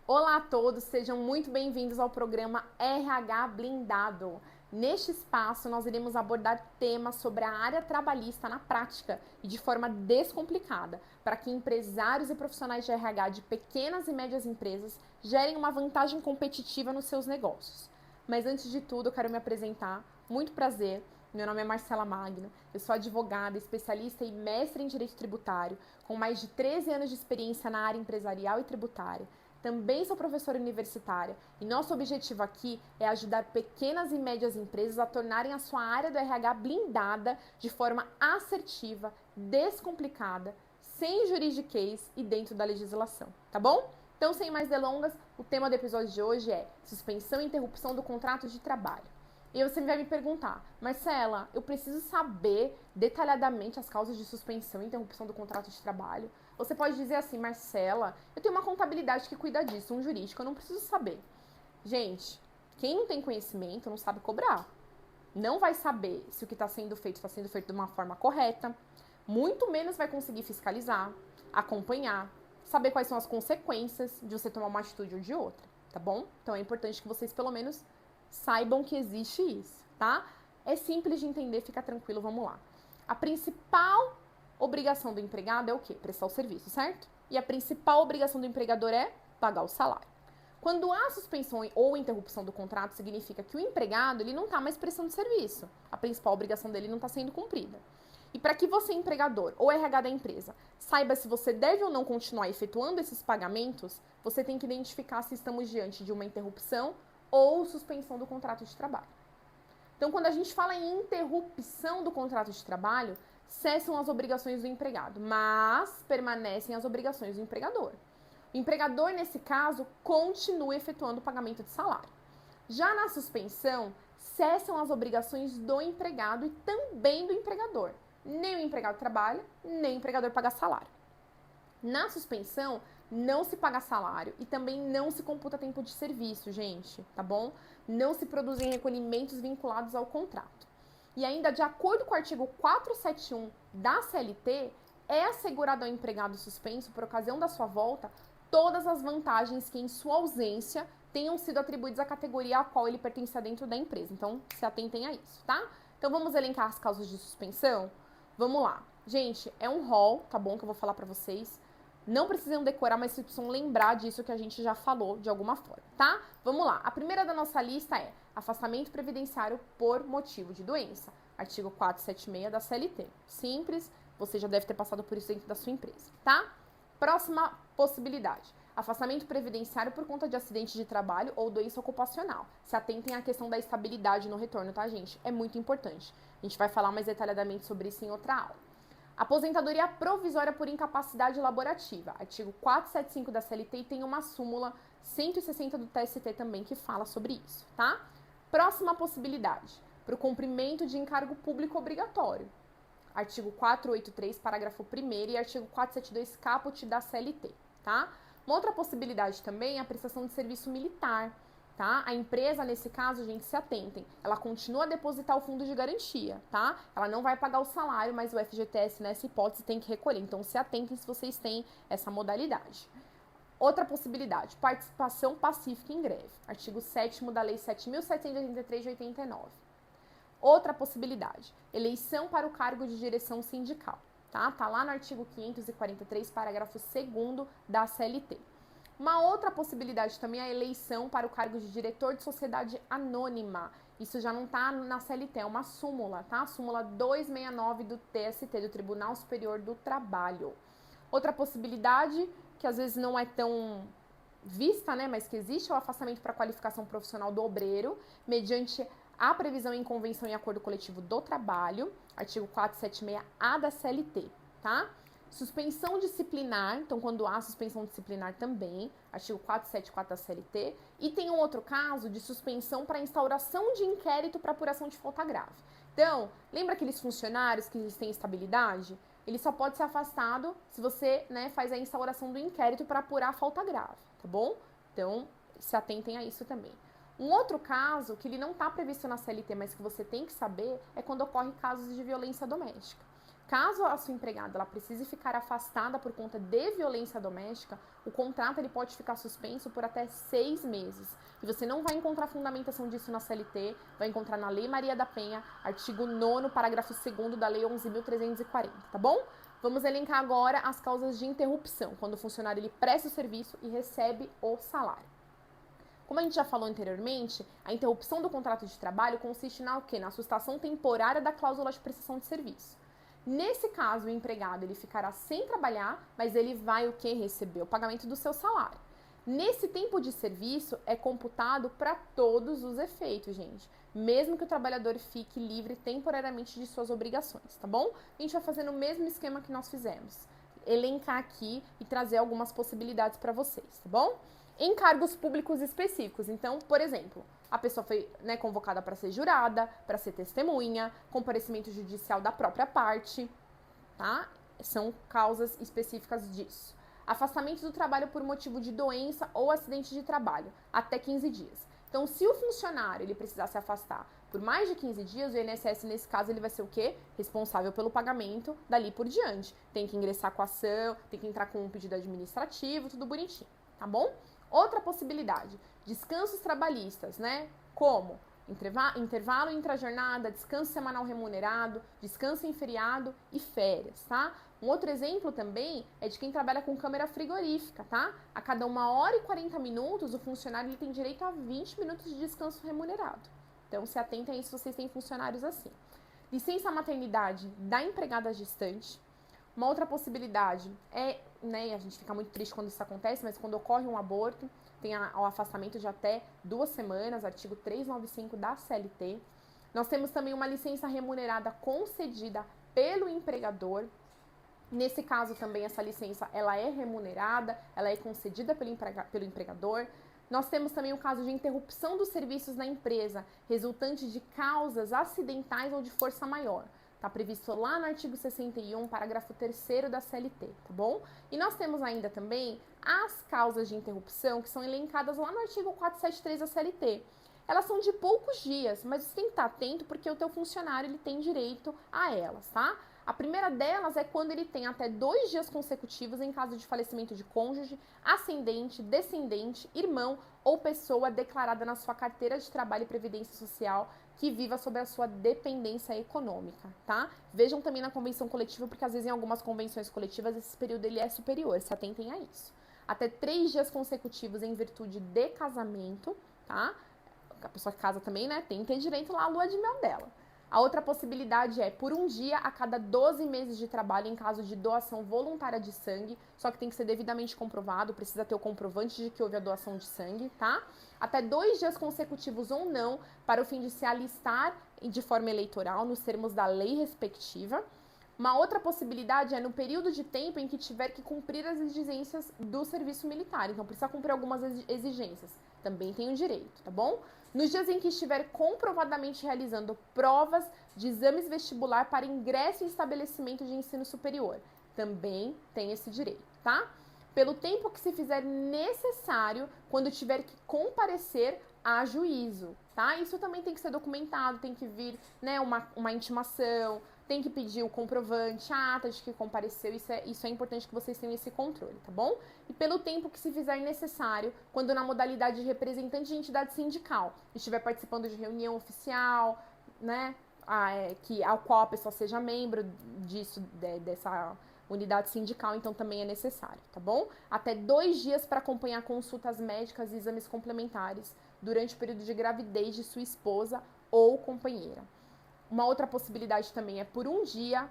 Olá a todos, sejam muito bem-vindos ao programa RH Blindado. Neste espaço, nós iremos abordar temas sobre a área trabalhista na prática e de forma descomplicada, para que empresários e profissionais de RH de pequenas e médias empresas gerem uma vantagem competitiva nos seus negócios. Mas antes de tudo, eu quero me apresentar. Muito prazer. Meu nome é Marcela Magno, eu sou advogada, especialista e mestre em Direito Tributário, com mais de 13 anos de experiência na área empresarial e tributária. Também sou professora universitária e nosso objetivo aqui é ajudar pequenas e médias empresas a tornarem a sua área do RH blindada de forma assertiva, descomplicada, sem juridiquês e dentro da legislação, tá bom? Então, sem mais delongas, o tema do episódio de hoje é suspensão e interrupção do contrato de trabalho. E você vai me perguntar, Marcela, eu preciso saber detalhadamente as causas de suspensão e interrupção do contrato de trabalho? Você pode dizer assim, Marcela, eu tenho uma contabilidade que cuida disso, um jurídico, eu não preciso saber. Gente, quem não tem conhecimento não sabe cobrar. Não vai saber se o que está sendo feito de uma forma correta, muito menos vai conseguir fiscalizar, acompanhar, saber quais são as consequências de você tomar uma atitude ou de outra, tá bom? Então é importante que vocês pelo menos saibam que existe isso, tá? É simples de entender, fica tranquilo, vamos lá. A principal obrigação do empregado é o quê? Prestar o serviço, certo? E a principal obrigação do empregador é pagar o salário. Quando há suspensão ou interrupção do contrato, significa que o empregado ele não está mais prestando serviço. A principal obrigação dele não está sendo cumprida. E para que você, empregador ou RH da empresa, saiba se você deve ou não continuar efetuando esses pagamentos, você tem que identificar se estamos diante de uma interrupção ou suspensão do contrato de trabalho. Então, quando a gente fala em interrupção do contrato de trabalho, cessam as obrigações do empregado, mas permanecem as obrigações do empregador. O empregador, nesse caso, continua efetuando o pagamento de salário. Já na suspensão, cessam as obrigações do empregado e também do empregador. Nem o empregado trabalha, nem o empregador paga salário. Na suspensão, não se paga salário e também não se computa tempo de serviço, gente, tá bom? Não se produzem recolhimentos vinculados ao contrato. E ainda, de acordo com o artigo 471 da CLT, é assegurado ao empregado suspenso, por ocasião da sua volta, todas as vantagens que, em sua ausência, tenham sido atribuídas à categoria a qual ele pertencia dentro da empresa. Então, se atentem a isso, tá? Então, vamos elencar as causas de suspensão? Vamos lá. Gente, é um rol, tá bom, que eu vou falar pra vocês. Não precisam decorar, mas precisam lembrar disso que a gente já falou de alguma forma, tá? Vamos lá. A primeira da nossa lista é afastamento previdenciário por motivo de doença. Artigo 476 da CLT. Simples, você já deve ter passado por isso dentro da sua empresa, tá? Próxima possibilidade. Afastamento previdenciário por conta de acidente de trabalho ou doença ocupacional. Se atentem à questão da estabilidade no retorno, tá, gente? É muito importante. A gente vai falar mais detalhadamente sobre isso em outra aula. Aposentadoria provisória por incapacidade laborativa. Artigo 475 da CLT e tem uma súmula 160 do TST também que fala sobre isso, tá? Próxima possibilidade. Para o cumprimento de encargo público obrigatório. Artigo 483, parágrafo 1º e artigo 472 caput da CLT, tá? Uma outra possibilidade também é a prestação de serviço militar, tá? A empresa, nesse caso, gente, se atentem, ela continua a depositar o fundo de garantia, tá? Ela não vai pagar o salário, mas o FGTS, nessa hipótese, tem que recolher. Então, se atentem se vocês têm essa modalidade. Outra possibilidade, participação pacífica em greve. Artigo 7º da Lei 7.783 de 89. Outra possibilidade, eleição para o cargo de direção sindical, tá? Tá lá no artigo 543, parágrafo 2º da CLT. Uma outra possibilidade também é a eleição para o cargo de diretor de sociedade anônima. Isso já não tá na CLT, é uma súmula, tá? Súmula 269 do TST, do Tribunal Superior do Trabalho. Outra possibilidade, que às vezes não é tão vista, né, mas que existe, é o afastamento para qualificação profissional do obreiro, mediante a previsão em convenção e acordo coletivo do trabalho, artigo 476A da CLT, tá? Suspensão disciplinar, então quando há suspensão disciplinar também, artigo 474 da CLT, e tem um outro caso de suspensão para instauração de inquérito para apuração de falta grave. Então, lembra aqueles funcionários que eles têm estabilidade? Ele só pode ser afastado se você, né, faz a instauração do inquérito para apurar a falta grave, tá bom? Então, se atentem a isso também. Um outro caso, que ele não está previsto na CLT, mas que você tem que saber, é quando ocorrem casos de violência doméstica. Caso a sua empregada ela precise ficar afastada por conta de violência doméstica, o contrato ele pode ficar suspenso por até 6 meses. E você não vai encontrar fundamentação disso na CLT, vai encontrar na Lei Maria da Penha, artigo 9º, parágrafo 2º da Lei 11.340, tá bom? Vamos elencar agora as causas de interrupção, quando o funcionário ele presta o serviço e recebe o salário. Como a gente já falou anteriormente, a interrupção do contrato de trabalho consiste na quê? Na sustação temporária da cláusula de prestação de serviço. Nesse caso, o empregado ele ficará sem trabalhar, mas ele vai o quê? Receber o pagamento do seu salário. Nesse tempo de serviço, é computado para todos os efeitos, gente. Mesmo que o trabalhador fique livre temporariamente de suas obrigações, tá bom? A gente vai fazer no mesmo esquema que nós fizemos. Elencar aqui e trazer algumas possibilidades para vocês, tá bom? Em cargos públicos específicos. Então, por exemplo, a pessoa foi convocada para ser jurada, para ser testemunha, comparecimento judicial da própria parte, tá? São causas específicas disso. Afastamento do trabalho por motivo de doença ou acidente de trabalho, até 15 dias. Então, se o funcionário ele precisar se afastar por mais de 15 dias, o INSS, nesse caso, ele vai ser o quê? Responsável pelo pagamento dali por diante. Tem que ingressar com a ação, tem que entrar com um pedido administrativo, tudo bonitinho, tá bom? Outra possibilidade, descansos trabalhistas, né? Como intervalo intrajornada, descanso semanal remunerado, descanso em feriado e férias, tá? Um outro exemplo também é de quem trabalha com câmera frigorífica, tá? A cada 1h e 40 minutos, o funcionário ele tem direito a 20 minutos de descanso remunerado. Então, se atentem a isso se vocês têm funcionários assim. Licença maternidade da empregada gestante. Uma outra possibilidade é, né, a gente fica muito triste quando isso acontece, mas quando ocorre um aborto, tem o afastamento de até 2 semanas, artigo 395 da CLT. Nós temos também uma licença remunerada concedida pelo empregador. Nesse caso também essa licença ela é remunerada, ela é concedida pelo empregador. Nós temos também o caso de interrupção dos serviços na empresa, resultante de causas acidentais ou de força maior. Está previsto lá no artigo 61, parágrafo 3º da CLT, tá bom? E nós temos ainda também as causas de interrupção que são elencadas lá no artigo 473 da CLT. Elas são de poucos dias, mas você tem que estar atento porque o teu funcionário ele tem direito a elas, tá? A primeira delas é quando ele tem até 2 dias consecutivos em caso de falecimento de cônjuge, ascendente, descendente, irmão ou pessoa declarada na sua carteira de trabalho e previdência social que viva sob a sua dependência econômica, tá? Vejam também na convenção coletiva, porque às vezes em algumas convenções coletivas esse período ele é superior, se atentem a isso. Até 3 dias consecutivos em virtude de casamento, tá? A pessoa que casa também, né, tem que ter direito lá à lua de mel dela. A outra possibilidade é por 1 dia a cada 12 meses de trabalho em caso de doação voluntária de sangue, só que tem que ser devidamente comprovado, precisa ter o comprovante de que houve a doação de sangue, tá? Até 2 dias consecutivos ou não, para o fim de se alistar de forma eleitoral nos termos da lei respectiva. Uma outra possibilidade é no período de tempo em que tiver que cumprir as exigências do serviço militar, então precisa cumprir algumas exigências, também tem o direito, tá bom? Nos dias em que estiver comprovadamente realizando provas de exames vestibular para ingresso em estabelecimento de ensino superior, também tem esse direito, tá? Pelo tempo que se fizer necessário quando tiver que comparecer a juízo, tá? Isso também tem que ser documentado, tem que vir, né, uma intimação, tem que pedir o comprovante, a ata de que compareceu, isso é importante que vocês tenham esse controle, tá bom? E pelo tempo que se fizer necessário, quando na modalidade de representante de entidade sindical, estiver participando de reunião oficial, né, ao qual a pessoa seja membro dessa unidade sindical, então também é necessário, tá bom? Até 2 dias para acompanhar consultas médicas e exames complementares durante o período de gravidez de sua esposa ou companheira. Uma outra possibilidade também é por 1 dia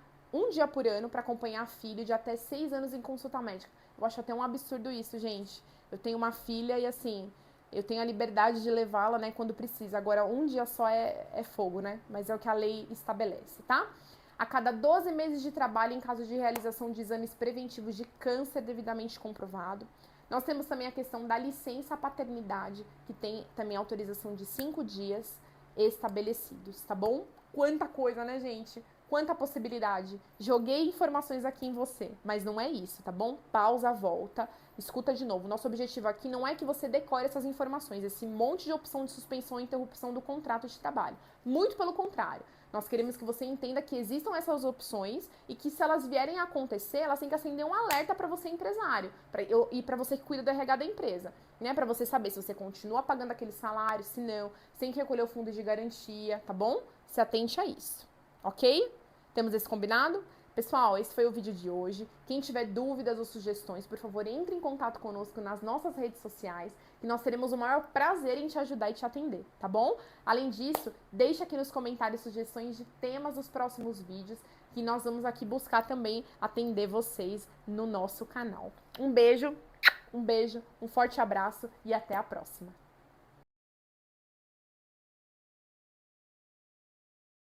por ano para acompanhar filho de até 6 anos em consulta médica. Eu acho até um absurdo isso, gente. Eu tenho uma filha e assim, eu tenho a liberdade de levá-la, né, quando precisa. Agora, 1 dia só é fogo, né? Mas é o que a lei estabelece, tá? A cada 12 meses de trabalho em caso de realização de exames preventivos de câncer devidamente comprovado. Nós temos também a questão da licença paternidade, que tem também autorização de 5 dias estabelecidos, tá bom? Quanta coisa, né, gente? Quanta possibilidade. Joguei informações aqui em você, mas não é isso, tá bom? Pausa, volta, escuta de novo. Nosso objetivo aqui não é que você decore essas informações, esse monte de opção de suspensão e interrupção do contrato de trabalho. Muito pelo contrário. Nós queremos que você entenda que existam essas opções e que se elas vierem a acontecer, elas têm que acender um alerta para você, empresário, e para você que cuida do RH da empresa, né? Para você saber se você continua pagando aquele salário, se não, sem que recolher o fundo de garantia, tá bom? Se atente a isso, ok? Temos esse combinado? Pessoal, esse foi o vídeo de hoje. Quem tiver dúvidas ou sugestões, por favor, entre em contato conosco nas nossas redes sociais, que nós teremos o maior prazer em te ajudar e te atender, tá bom? Além disso, deixa aqui nos comentários sugestões de temas dos próximos vídeos, que nós vamos aqui buscar também atender vocês no nosso canal. Um beijo, um forte abraço e até a próxima.